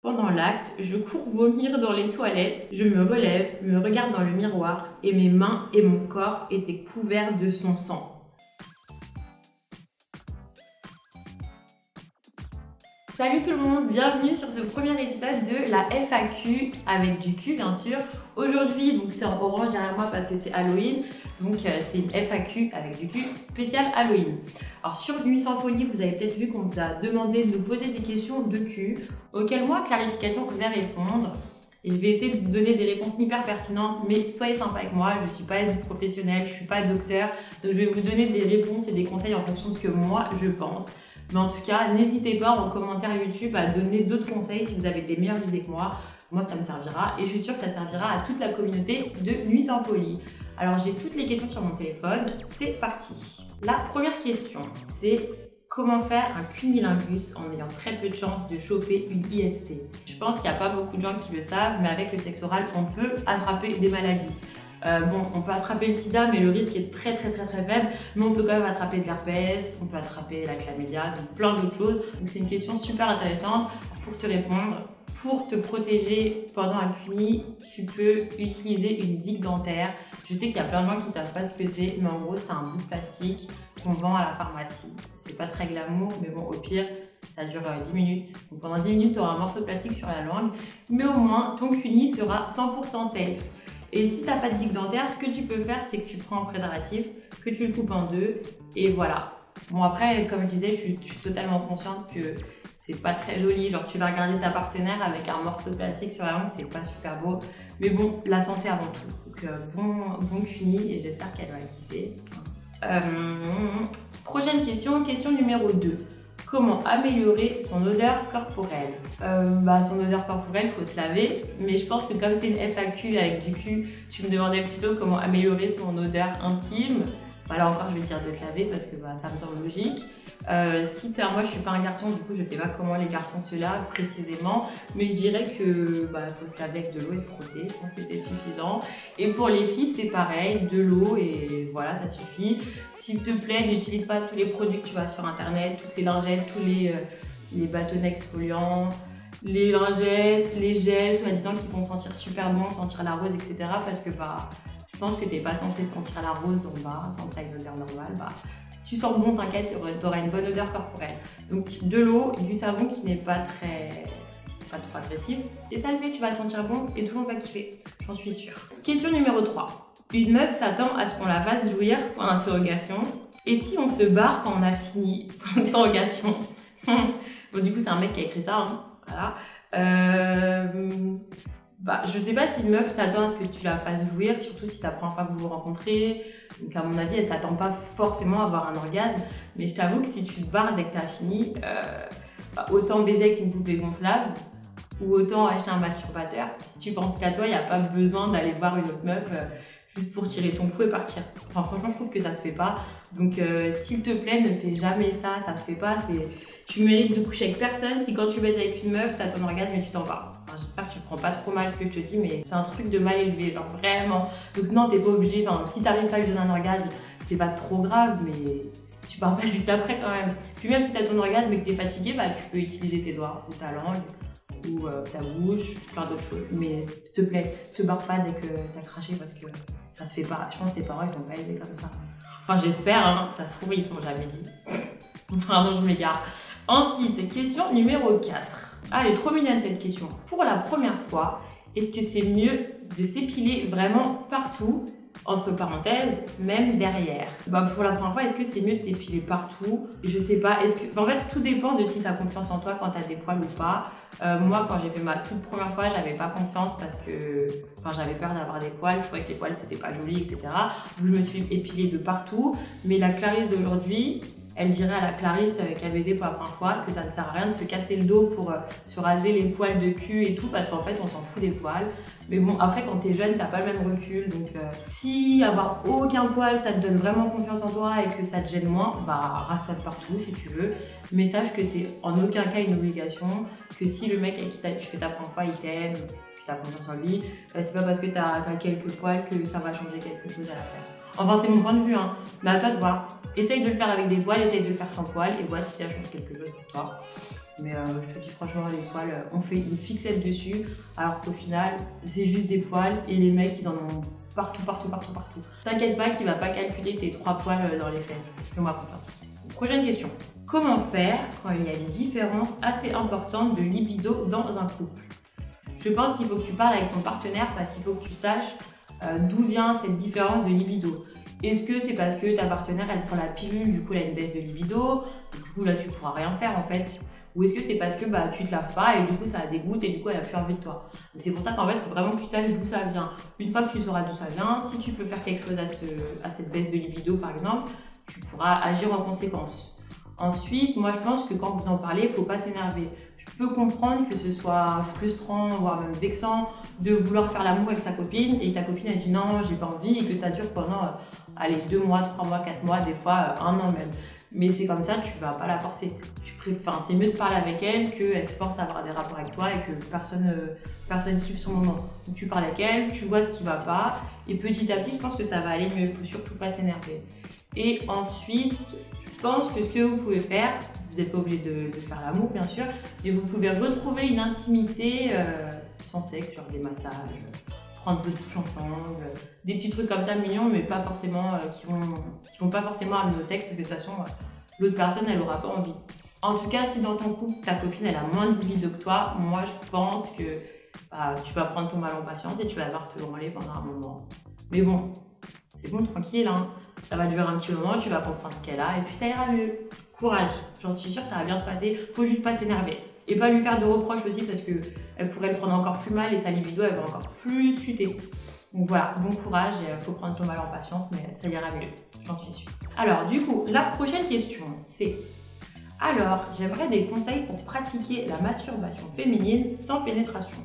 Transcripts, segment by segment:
Pendant l'acte, je cours vomir dans les toilettes, je me relève, me regarde dans le miroir et mes mains et mon corps étaient couverts de son sang. Salut tout le monde, bienvenue sur ce premier épisode de la FAQ avec du cul bien sûr. Aujourd'hui, donc c'est en orange derrière moi parce que c'est Halloween, donc c'est une FAQ avec du cul spécial Halloween. Alors sur Nuit sans folie, vous avez peut-être vu qu'on vous a demandé de nous poser des questions de cul, auxquelles moi, clarification, je vais répondre. Et je vais essayer de vous donner des réponses hyper pertinentes, mais soyez sympa avec moi, je ne suis pas une professionnelle, je ne suis pas docteur, donc je vais vous donner des réponses et des conseils en fonction de ce que moi je pense. Mais en tout cas, n'hésitez pas en commentaire YouTube à donner d'autres conseils si vous avez des meilleures idées que moi. Moi, ça me servira et je suis sûre que ça servira à toute la communauté de Nuit sans folie. Alors, j'ai toutes les questions sur mon téléphone. C'est parti. La première question, c'est comment faire un cunnilingus en ayant très peu de chances de choper une IST. Je pense qu'il n'y a pas beaucoup de gens qui le savent, mais avec le sexe oral, on peut attraper des maladies. Bon, on peut attraper le sida, mais le risque est très faible. Mais on peut quand même attraper de l'herpès, on peut attraper la chlamydia, donc plein d'autres choses. Donc c'est une question super intéressante pour te répondre. Pour te protéger pendant un cuni, tu peux utiliser une digue dentaire. Je sais qu'il y a plein de gens qui ne savent pas ce que c'est, mais en gros c'est un bout de plastique qu'on vend à la pharmacie. C'est pas très glamour, mais bon, au pire, ça dure 10 minutes. Donc pendant 10 minutes, tu auras un morceau de plastique sur la langue, mais au moins ton cuni sera 100% safe. Et si tu n'as pas de digue dentaire, ce que tu peux faire, c'est que tu prends un préservatif, que tu le coupes en deux, et voilà. Bon après, comme je disais, je suis totalement consciente que c'est pas très joli. Genre tu vas regarder ta partenaire avec un morceau de plastique sur la langue, c'est pas super beau. Mais bon, la santé avant tout. Donc bon cuni, et j'espère qu'elle va kiffer. Prochaine question, question numéro 2. Comment améliorer son odeur corporelle? Son odeur corporelle, il faut se laver, mais je pense que comme c'est une FAQ avec du cul, tu me demandais plutôt comment améliorer son odeur intime. Là encore, je vais dire de te laver parce que ça me semble logique. Moi je suis pas un garçon, du coup je sais pas comment les garçons se lavent précisément, mais je dirais que faut se laver avec de l'eau et se frotter, je pense que c'est suffisant. Et pour les filles c'est pareil, de l'eau et voilà, ça suffit. S'il te plaît, n'utilise pas tous les produits que tu vois sur internet, toutes les lingettes, tous les bâtonnets exfoliants, les lingettes, les gels soi-disant qui vont sentir super bon, sentir la rose, etc. parce que je pense que t'es pas censé sentir la rose dans le bas, tant que t'as une odeur normale. Tu sens bon, t'inquiète, tu auras une bonne odeur corporelle. Donc de l'eau et du savon qui n'est pas trop agressif. Et ça le fait, tu vas sentir bon et tout le monde va kiffer, j'en suis sûre. Question numéro 3. Une meuf s'attend à ce qu'on la fasse jouir, point d'interrogation. Et si on se barre quand on a fini, point d'interrogation. Bon du coup c'est un mec qui a écrit ça, hein. Voilà. Je sais pas si une meuf s'attend à ce que tu la fasses jouir, surtout si c'est la première fois que vous vous rencontrez. Donc à mon avis, elle s'attend pas forcément à avoir un orgasme. Mais je t'avoue que si tu te barres dès que tu as fini, autant baiser avec une poupée gonflable ou autant acheter un masturbateur. Si tu penses qu'à toi, il n'y a pas besoin d'aller voir une autre meuf juste pour tirer ton coup et partir. Enfin franchement, je trouve que ça se fait pas. Donc s'il te plaît, ne fais jamais ça, ça se fait pas. Tu mérites de coucher avec personne. Si quand tu baises avec une meuf, t'as ton orgasme et tu t'en vas. J'espère que tu prends pas trop mal ce que je te dis, mais c'est un truc de mal élevé, genre vraiment. Donc non, t'es pas obligé, si t'arrives pas à lui donner un orgasme, c'est pas trop grave, mais tu pars pas juste après quand même. Puis même si t'as ton orgasme et que t'es fatigué, tu peux utiliser tes doigts ou ta langue ou ta bouche, plein d'autres choses. Mais s'il te plaît, te barre pas dès que t'as craché parce que ça se fait pas. Je pense que tes parents ils t'ont pas élevé comme ça. Enfin j'espère, hein, ça se trouve ils t'ont jamais dit. Pardon, je m'égare. Ensuite, question numéro 4. Ah, elle est trop mignonne cette question. Pour la première fois, est-ce que c'est mieux de s'épiler vraiment partout, entre parenthèses, même derrière? Pour la première fois, est-ce que c'est mieux de s'épiler partout? Je sais pas. En fait, tout dépend de si tu as confiance en toi quand tu as des poils ou pas. Moi, quand j'ai fait ma toute première fois, j'avais pas confiance parce que j'avais peur d'avoir des poils. Je trouvais que les poils, c'était pas joli, etc. Donc, je me suis épilée de partout. Mais la Clarisse d'aujourd'hui, elle dirait à la Clarisse qui a baisé pour la première fois que ça ne sert à rien de se casser le dos pour se raser les poils de cul et tout parce qu'en fait on s'en fout des poils. Mais bon, après quand t'es jeune, t'as pas le même recul, donc si avoir aucun poil ça te donne vraiment confiance en toi et que ça te gêne moins, rase-toi de partout si tu veux. Mais sache que c'est en aucun cas une obligation, que si le mec avec qui tu fais ta première fois il t'aime, que t'as confiance en lui, c'est pas parce que t'as quelques poils que ça va changer quelque chose à l'affaire. Enfin c'est mon point de vue, hein, mais à toi de voir. Essaye de le faire avec des poils, essaye de le faire sans poils et vois si ça change quelque chose pour toi. Mais je te dis franchement, les poils, on fait une fixette dessus, alors qu'au final, c'est juste des poils et les mecs, ils en ont partout. T'inquiète pas qu'il va pas calculer tes 3 poils dans les fesses. Fais-moi confiance. Prochaine question. Comment faire quand il y a une différence assez importante de libido dans un couple? Je pense qu'il faut que tu parles avec ton partenaire parce qu'il faut que tu saches d'où vient cette différence de libido. Est-ce que c'est parce que ta partenaire, elle prend la pilule, du coup elle a une baisse de libido, du coup là tu pourras rien faire en fait? Ou est-ce que c'est parce que tu te laves pas et du coup ça la dégoûte et du coup elle a plus envie de toi? Donc c'est pour ça qu'en fait il faut vraiment que tu saches d'où ça vient. Une fois que tu sauras d'où ça vient, si tu peux faire quelque chose à cette baisse de libido par exemple, tu pourras agir en conséquence. Ensuite, moi je pense que quand vous en parlez, il ne faut pas s'énerver. Je peux comprendre que ce soit frustrant, voire même vexant de vouloir faire l'amour avec sa copine et que ta copine elle dit non, j'ai pas envie et que ça dure pendant 2 mois, 3 mois, 4 mois, des fois 1 an même. Mais c'est comme ça, tu vas pas la forcer. C'est mieux de parler avec elle qu'elle se force à avoir des rapports avec toi et que personne kiffe son moment. Donc tu parles avec elle, tu vois ce qui va pas et petit à petit, je pense que ça va aller mieux. Il faut surtout pas s'énerver. Et ensuite, je pense que ce que vous pouvez faire, vous n'êtes pas obligé de faire l'amour bien sûr, mais vous pouvez retrouver une intimité sans sexe, genre des massages, prendre votre douche ensemble, des petits trucs comme ça mignons, mais pas forcément qui vont pas forcément amener au sexe, parce que de toute façon, l'autre personne, elle n'aura pas envie. En tout cas, si dans ton couple, ta copine, elle a moins de libido que toi, moi, je pense que tu vas prendre ton mal en patience et tu vas devoir te branler pendant un moment. Mais bon, c'est bon, tranquille, hein. Ça va durer un petit moment, tu vas comprendre ce qu'elle a et puis ça ira mieux. Courage, j'en suis sûre, ça va bien se passer. Faut juste pas s'énerver. Et pas lui faire de reproches aussi parce qu'elle pourrait le prendre encore plus mal et sa libido, elle va encore plus chuter. Donc voilà, bon courage, il faut prendre ton mal en patience, mais ça ira mieux, j'en suis sûre. Alors du coup, la prochaine question, c'est... Alors, j'aimerais des conseils pour pratiquer la masturbation féminine sans pénétration.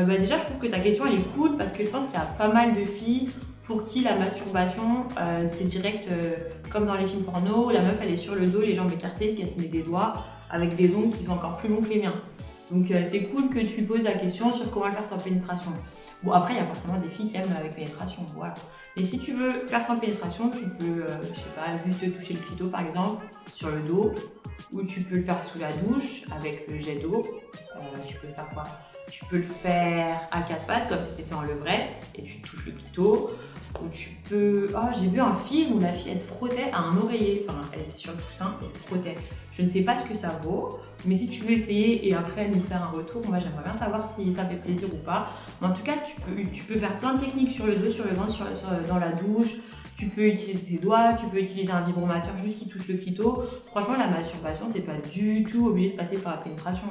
Déjà, je trouve que ta question, elle est cool parce que je pense qu'il y a pas mal de filles pour qui la masturbation, c'est direct comme dans les films porno, la meuf elle est sur le dos, les jambes écartées, qu'elle se met des doigts avec des ongles qui sont encore plus longs que les miens. Donc c'est cool que tu poses la question sur comment le faire sans pénétration. Bon après il y a forcément des filles qui aiment avec pénétration, voilà. Mais si tu veux faire sans pénétration, tu peux, je sais pas, juste toucher le clito par exemple, sur le dos, ou tu peux le faire sous la douche avec le jet d'eau. Tu peux faire quoi? Tu peux le faire à 4 pattes comme si tu étais en levrette et tu touches le clito. Ou tu peux... Oh, j'ai vu un film où la fille elle se frottait à un oreiller. Enfin, elle était sur le coussin et elle se frottait. Je ne sais pas ce que ça vaut, mais si tu veux essayer et après nous faire un retour, moi j'aimerais bien savoir si ça fait plaisir ou pas. Mais en tout cas, tu peux faire plein de techniques sur le dos, sur le ventre, dans la douche. Tu peux utiliser tes doigts, tu peux utiliser un vibromasseur juste qui touche le clito. Franchement, la masturbation, c'est pas du tout obligé de passer par la pénétration.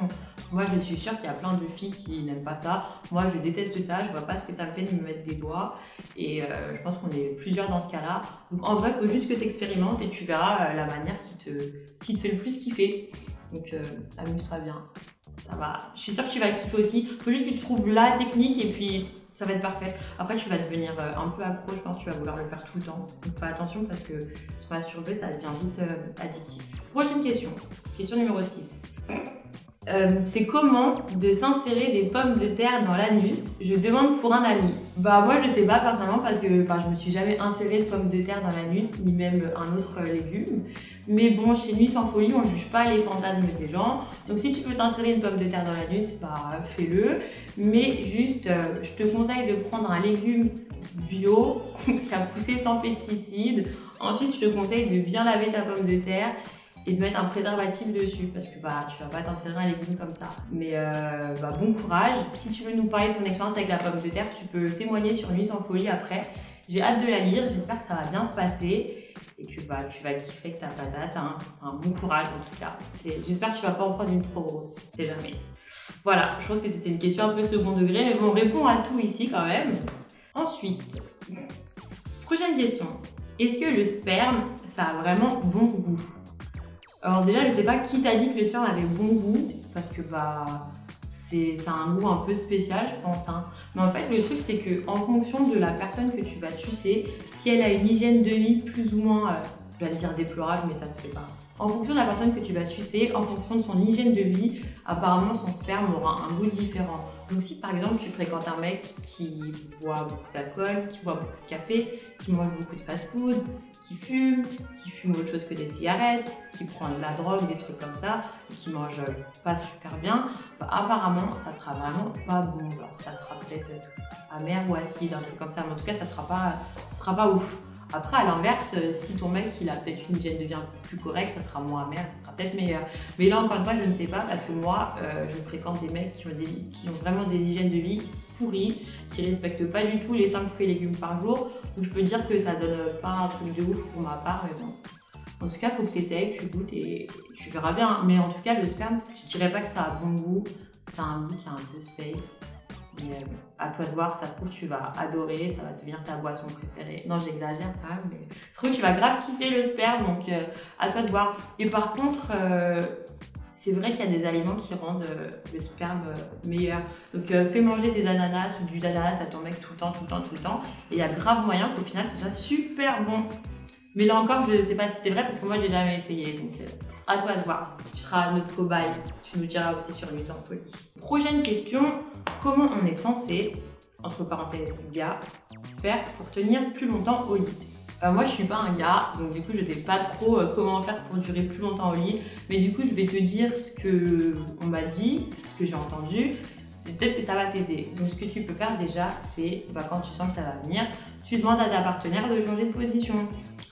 Moi, je suis sûre qu'il y a plein de filles qui n'aiment pas ça. Moi, je déteste ça. Je vois pas ce que ça me fait de me mettre des doigts. Et je pense qu'on est plusieurs dans ce cas-là. Donc, en vrai, il faut juste que tu expérimentes et tu verras la manière qui te fait le plus kiffer. Donc, amuse-toi bien. Ça va. Je suis sûre que tu vas kiffer aussi. Il faut juste que tu trouves la technique et puis... ça va être parfait. Après, tu vas devenir un peu accro, je pense que tu vas vouloir le faire tout le temps. Donc, fais attention parce que sur la survie, ça devient vite addictif. Prochaine question. Question numéro 6. C'est comment de s'insérer des pommes de terre dans l'anus? Je demande pour un ami. Moi, je sais pas personnellement parce que je me suis jamais inséré de pommes de terre dans l'anus, ni même un autre légume. Mais bon, chez Nuit sans folie, on ne juge pas les fantasmes des gens. Donc si tu peux t'insérer une pomme de terre dans l'anus, fais-le. Mais juste, je te conseille de prendre un légume bio qui a poussé sans pesticides. Ensuite, je te conseille de bien laver ta pomme de terre et de mettre un préservatif dessus parce que tu vas pas t'insérer un légume comme ça. Mais bon courage. Si tu veux nous parler de ton expérience avec la pomme de terre, tu peux témoigner sur Nuit sans folie après. J'ai hâte de la lire, j'espère que ça va bien se passer et que tu vas kiffer avec ta patate. Hein. Bon courage en tout cas. J'espère que tu vas pas en prendre une trop grosse, c'est jamais. Voilà, je pense que c'était une question un peu second degré, mais bon, on répond à tout ici quand même. Ensuite, prochaine question. Est-ce que le sperme, ça a vraiment bon goût? Alors déjà, je sais pas qui t'a dit que le sperme avait bon goût, parce que ça a un goût un peu spécial, je pense. Hein. Mais en fait, le truc, c'est que en fonction de la personne que tu vas sucer, si elle a une hygiène de vie plus ou moins, je vais dire déplorable, mais ça se fait pas. En fonction de la personne que tu vas sucer, en fonction de son hygiène de vie, apparemment son sperme aura un goût différent. Donc si par exemple tu fréquentes un mec qui boit beaucoup d'alcool, qui boit beaucoup de café, qui mange beaucoup de fast-food, qui fume autre chose que des cigarettes, qui prend de la drogue, des trucs comme ça, qui mange pas super bien, bah, apparemment ça sera vraiment pas bon. Alors, ça sera peut-être amer ou acide, un truc comme ça, mais en tout cas ça sera pas ouf. Après, à l'inverse, si ton mec il a peut-être une hygiène de vie un peu plus correcte, ça sera moins amer, ça sera peut-être meilleur. Mais là, encore une fois, je ne sais pas parce que moi, je fréquente des mecs qui ont vraiment des hygiènes de vie pourries, qui respectent pas du tout les 5 fruits et légumes par jour. Donc, je peux dire que ça donne pas un truc de ouf pour ma part, mais bon. En tout cas, il faut que tu essayes, que tu goûtes et tu verras bien. Mais en tout cas, le sperme, je dirais pas que ça a bon goût, ça a un goût qui est un peu space. Mais à toi de voir, ça se trouve tu vas adorer, ça va devenir ta boisson préférée. Non, j'exagère quand même, mais ça se trouve tu vas grave kiffer le sperme, donc à toi de voir. Et par contre, c'est vrai qu'il y a des aliments qui rendent le sperme meilleur. Donc fais manger des ananas ou du ananas à ton mec tout le temps. Et il y a grave moyen qu'au final ce soit super bon. Mais là encore, je ne sais pas si c'est vrai parce que moi, je n'ai jamais essayé. Donc, à toi de voir. Tu seras notre cobaye. Tu nous diras aussi sur les impolis. Prochaine question. Comment on est censé, entre parenthèses, gars, faire pour tenir plus longtemps au lit? Moi, je suis pas un gars, donc du coup, je sais pas trop comment faire pour durer plus longtemps au lit. Mais du coup, je vais te dire ce qu'on m'a dit, ce que j'ai entendu. Peut-être que ça va t'aider. Donc, ce que tu peux faire déjà, c'est quand tu sens que ça va venir, tu demandes à ta partenaire de changer de position.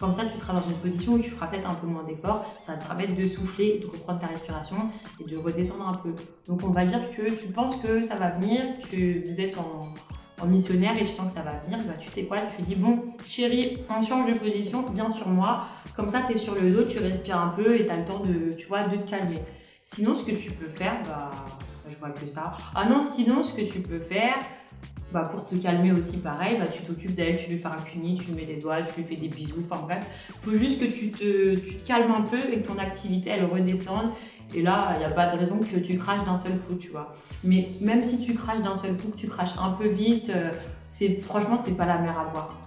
Comme ça, tu seras dans une position où tu feras peut-être un peu moins d'efforts. Ça va te permettre de souffler, de reprendre ta respiration et de redescendre un peu. Donc, on va dire que tu penses que ça va venir, vous êtes en missionnaire et tu sens que ça va venir. Bah, tu sais quoi, tu dis bon, chérie, on change de position, viens sur moi. Comme ça, tu es sur le dos, tu respires un peu et tu as le temps de te calmer. Sinon, ce que tu peux faire, je vois que ça. Ah non, sinon, ce que tu peux faire, pour te calmer aussi, pareil, tu t'occupes d'elle, tu lui fais un cuni, tu lui mets des doigts, tu lui fais des bisous, enfin bref. Il faut juste que tu te calmes un peu et que ton activité, elle redescende. Et là, il n'y a pas de raison que tu craches d'un seul coup, tu vois. Mais même si tu craches d'un seul coup, que tu craches un peu vite, franchement, c'est pas la mer à boire.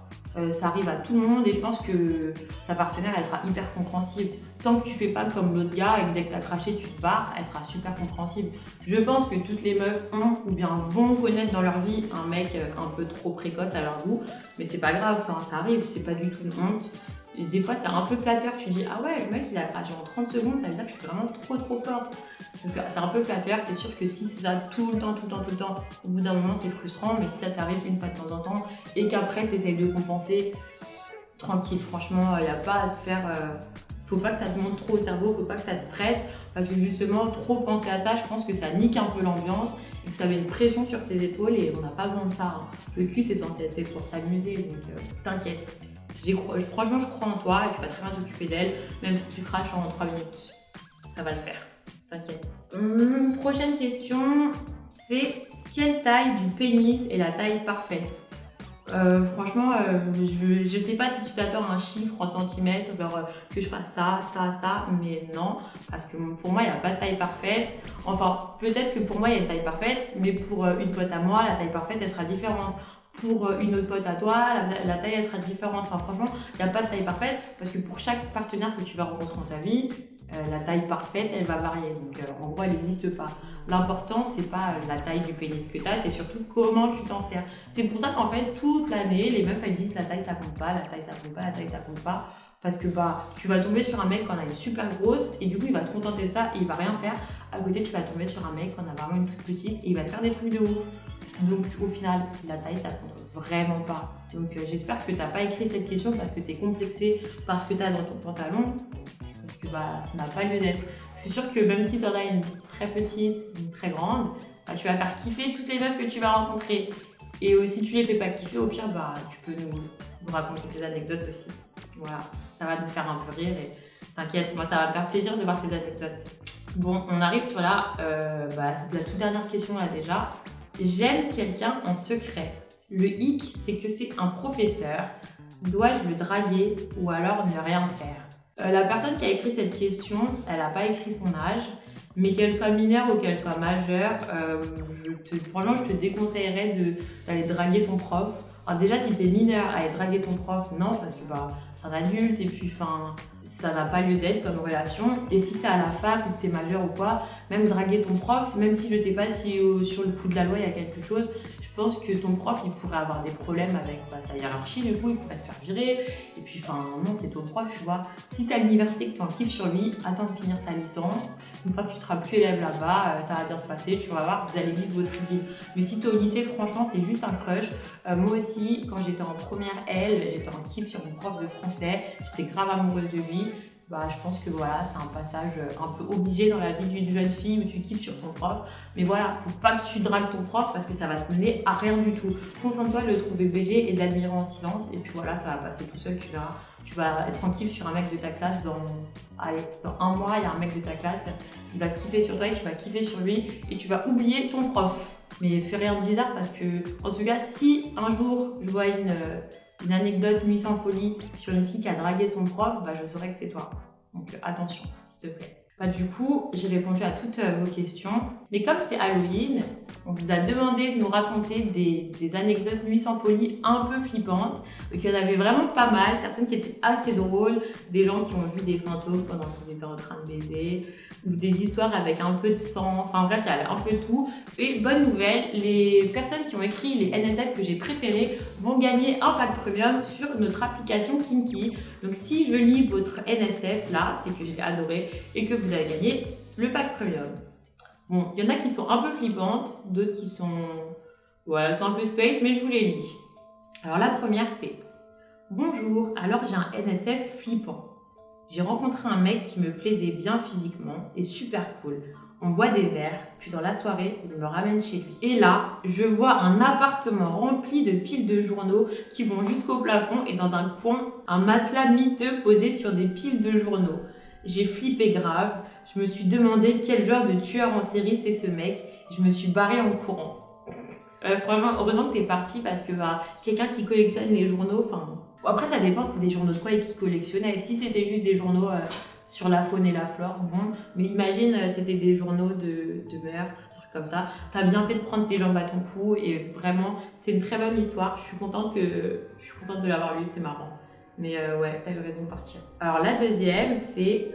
Ça arrive à tout le monde et je pense que ta partenaire, elle sera hyper compréhensible. Tant que tu fais pas comme l'autre gars et que dès que tu as craché, tu te barres, elle sera super compréhensible. Je pense que toutes les meufs ont ou bien vont connaître dans leur vie un mec un peu trop précoce à leur goût, mais c'est pas grave, ça arrive, c'est pas du tout une honte. Et des fois, c'est un peu flatteur, tu dis ah ouais, le mec il a craché en 30 secondes, ça veut dire que je suis vraiment trop forte. Donc c'est un peu flatteur, c'est sûr que si c'est ça tout le temps, au bout d'un moment c'est frustrant, mais si ça t'arrive une fois de temps en temps et qu'après tu essayes de compenser, tranquille, franchement, il n'y a pas à te faire. Faut pas que ça te monte trop au cerveau, faut pas que ça te stresse, parce que justement, trop penser à ça, je pense que ça nique un peu l'ambiance et que ça met une pression sur tes épaules et on n'a pas besoin de ça. Hein. Le cul, c'est censé être fait pour s'amuser, donc t'inquiète. Franchement, je crois en toi et tu vas très bien t'occuper d'elle, même si tu craches en 3 minutes. Ça va le faire, t'inquiète. Prochaine question, c'est quelle taille du pénis est la taille parfaite? Franchement, je sais pas si tu t'attends à un chiffre en centimètres, genre que je fasse ça, mais non, parce que pour moi, il n'y a pas de taille parfaite. Enfin, peut-être que pour moi, il y a une taille parfaite, mais pour une pote à moi, la taille parfaite, elle sera différente. Pour une autre pote à toi, la taille, elle sera différente. Enfin, franchement, il n'y a pas de taille parfaite, parce que pour chaque partenaire que tu vas rencontrer dans ta vie, la taille parfaite, elle va varier. Donc, en gros, elle n'existe pas. L'important, c'est pas la taille du pénis que tu as, c'est surtout comment tu t'en sers. C'est pour ça qu'en fait, toute l'année, les meufs, elles disent la taille, ça compte pas, la taille, ça compte pas, la taille, ça compte pas. Parce que tu vas tomber sur un mec qui en a une super grosse et du coup, il va se contenter de ça et il va rien faire. À côté, tu vas tomber sur un mec qui en a vraiment une toute petite et il va te faire des trucs de ouf. Donc, au final, la taille, ça compte vraiment pas. Donc, j'espère que tu n'as pas écrit cette question parce que tu es complexé parce que tu as dans ton pantalon. Parce que ça n'a pas lieu d'être. Je suis sûre que même si tu en as une très petite, une très grande, tu vas faire kiffer toutes les meufs que tu vas rencontrer. Et si tu les fais pas kiffer, au pire, tu peux nous raconter tes anecdotes aussi. Voilà, ça va nous faire un peu rire et t'inquiète, moi ça va me faire plaisir de voir tes anecdotes. Bon, on arrive sur c'est la toute dernière question là déjà. J'aime quelqu'un en secret. Le hic, c'est que c'est un professeur. Dois-je le draguer ou alors ne rien faire? La personne qui a écrit cette question, elle n'a pas écrit son âge, mais qu'elle soit mineure ou qu'elle soit majeure, franchement, je te déconseillerais d'aller draguer ton prof. Alors déjà, si tu es mineur à aller draguer ton prof, non, parce que c'est un adulte et puis ça n'a pas lieu d'être comme relation. Et si t'es à la fac ou que t'es majeur ou quoi, même draguer ton prof, même si je sais pas si sur le coup de la loi il y a quelque chose, je pense que ton prof il pourrait avoir des problèmes avec sa hiérarchie, du coup il pourrait se faire virer. Et puis enfin non, c'est ton prof, tu vois. Si t'es à l'université que t'en kiffes sur lui, attends de finir ta licence. Une fois que tu seras plus élève là-bas, ça va bien se passer, tu vas voir, vous allez vivre votre idylle. Mais si t'es au lycée, franchement c'est juste un crush. Moi aussi, quand j'étais en première L, j'étais en kiff sur mon prof de français, j'étais grave amoureuse de lui. Bah, je pense que voilà, c'est un passage un peu obligé dans la vie d'une jeune fille où tu kiffes sur ton prof. Mais voilà, faut pas que tu dragues ton prof parce que ça va te mener à rien du tout. Contente-toi de le trouver BG et de l'admirer en silence. Et puis voilà, ça va passer tout seul, tu verras. Tu vas être en kiff sur un mec de ta classe dans un mois, il y a un mec de ta classe, il va kiffer sur toi et tu vas kiffer sur lui et tu vas oublier ton prof. Mais fais rien de bizarre parce que, en tout cas, si un jour je vois une anecdote nuit sans folie sur une fille qui a dragué son prof, bah, je saurais que c'est toi. Donc attention, s'il te plaît. Bah, du coup, j'ai répondu à toutes vos questions. Mais comme c'est Halloween, on vous a demandé de nous raconter des anecdotes nuit sans folie un peu flippantes. Donc il y en avait vraiment pas mal, certaines qui étaient assez drôles, des gens qui ont vu des fantômes pendant qu'ils étaient en train de baiser, ou des histoires avec un peu de sang, enfin bref, il y avait un peu tout. Et bonne nouvelle, les personnes qui ont écrit les NSF que j'ai préférés vont gagner un pack premium sur notre application Kinky. Donc si je lis votre NSF là, c'est que j'ai adoré et que vous avez gagné le pack premium. Bon, il y en a qui sont un peu flippantes, d'autres qui sont, ouais, sont un peu space, mais je vous les lis. Alors la première c'est: bonjour, alors j'ai un NSF flippant. J'ai rencontré un mec qui me plaisait bien physiquement et super cool. On boit des verres, puis dans la soirée, il me ramène chez lui. Et là, je vois un appartement rempli de piles de journaux qui vont jusqu'au plafond et dans un coin, un matelas miteux posé sur des piles de journaux. J'ai flippé grave. Je me suis demandé quel genre de tueur en série c'est ce mec. Je me suis barrée en courant. Franchement, heureusement que t'es partie parce que quelqu'un qui collectionne les journaux, enfin... Après, ça dépend c'était des journaux de quoi et qui collectionnait. Si c'était juste des journaux sur la faune et la flore, bon. Mais imagine, c'était des journaux de meurtre, des trucs comme ça. T'as bien fait de prendre tes jambes à ton cou et vraiment, c'est une très bonne histoire. Je suis contente de l'avoir lu, c'était marrant. Mais ouais, t'as eu raison de partir. Alors la deuxième, c'est: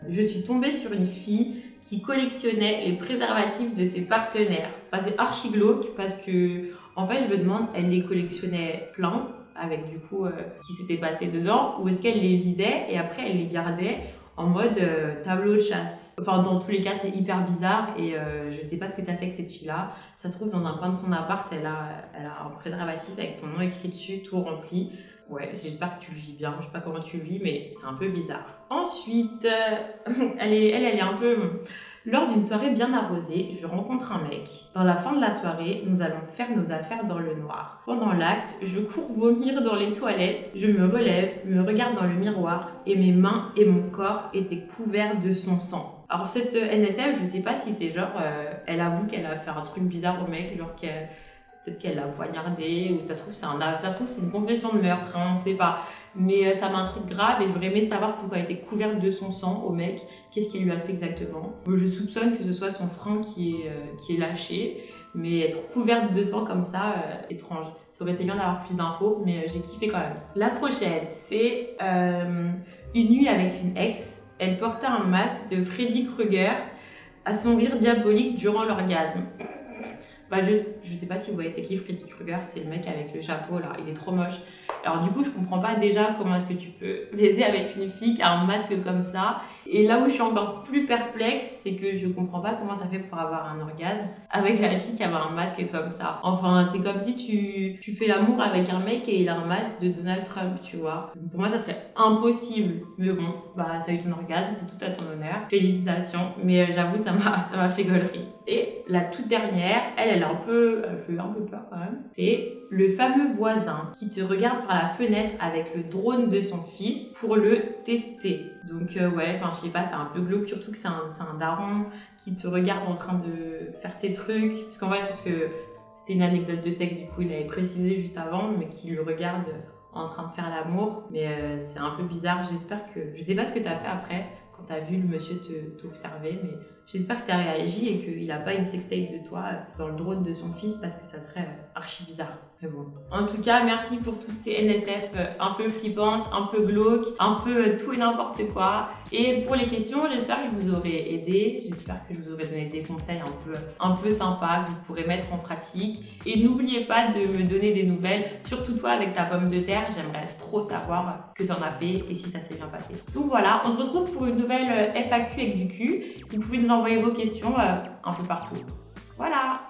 je suis tombée sur une fille qui collectionnait les préservatifs de ses partenaires. Enfin, c'est archi glauque parce que, en fait, je me demande, elle les collectionnait plein avec du coup qui s'était passé dedans, ou est-ce qu'elle les vidait et après elle les gardait en mode tableau de chasse. Enfin, dans tous les cas, c'est hyper bizarre et je sais pas ce que tu as fait avec cette fille-là. Ça se trouve, dans un coin de son appart, elle a un préservatif avec ton nom écrit dessus, tout rempli. Ouais, j'espère que tu le vis bien. Je sais pas comment tu le vis, mais c'est un peu bizarre. Ensuite, elle est un peu... Lors d'une soirée bien arrosée, je rencontre un mec. Dans la fin de la soirée, nous allons faire nos affaires dans le noir. Pendant l'acte, je cours vomir dans les toilettes. Je me relève, me regarde dans le miroir et mes mains et mon corps étaient couverts de son sang. Alors cette NSF, je sais pas si c'est genre, elle avoue qu'elle a fait un truc bizarre au mec, genre peut-être qu'elle l'a poignardé, ou ça se trouve c'est une confession de meurtre, hein, on sait pas. Mais ça m'intrigue grave et j'aurais aimé savoir pourquoi elle était couverte de son sang au mec, qu'est-ce qu'elle lui a fait exactement. Je soupçonne que ce soit son frein qui est lâché, mais être couverte de sang comme ça, étrange. Ça aurait été bien d'avoir plus d'infos, mais j'ai kiffé quand même. La prochaine, c'est une nuit avec une ex. Elle portait un masque de Freddy Krueger à son rire diabolique durant l'orgasme. Bah, je sais pas si vous voyez c'est qui Freddy Krueger, c'est le mec avec le chapeau là, il est trop moche. Alors du coup je comprends pas déjà comment est-ce que tu peux baiser avec une fille qui a un masque comme ça. Et là où je suis encore plus perplexe, c'est que je comprends pas comment t'as fait pour avoir un orgasme avec la fille qui avait un masque comme ça. Enfin c'est comme si tu fais l'amour avec un mec et il a un masque de Donald Trump, tu vois. Pour moi ça serait impossible. Mais bon, bah t'as eu ton orgasme, c'est tout à ton honneur. Félicitations, mais j'avoue ça m'a fait gaulerie. Et la toute dernière, elle fait un peu peur quand même. C'est le fameux voisin qui te regarde par la fenêtre avec le drone de son fils pour le tester. Donc ouais, enfin je sais pas, c'est un peu glauque, surtout que c'est un daron qui te regarde en train de faire tes trucs. Parce qu'en vrai, parce que c'était une anecdote de sexe, du coup il avait précisé juste avant, mais qui le regarde en train de faire l'amour. Mais c'est un peu bizarre, j'espère que... Je sais pas ce que t'as fait après, quand t'as vu le monsieur t'observer, mais J'espère que tu as réagi et qu'il n'a pas une sextape de toi dans le drone de son fils parce que ça serait archi bizarre. Mais bon. En tout cas, merci pour tous ces NSF un peu flippantes, un peu glauques, un peu tout et n'importe quoi. Et pour les questions, j'espère que je vous aurai aidé. J'espère que je vous aurai donné des conseils un peu sympas que vous pourrez mettre en pratique. Et n'oubliez pas de me donner des nouvelles, surtout toi avec ta pomme de terre. J'aimerais trop savoir ce que tu en as fait et si ça s'est bien passé. Donc voilà, on se retrouve pour une nouvelle FAQ avec du cul. Vous pouvez nous envoyer vos questions un peu partout. Voilà!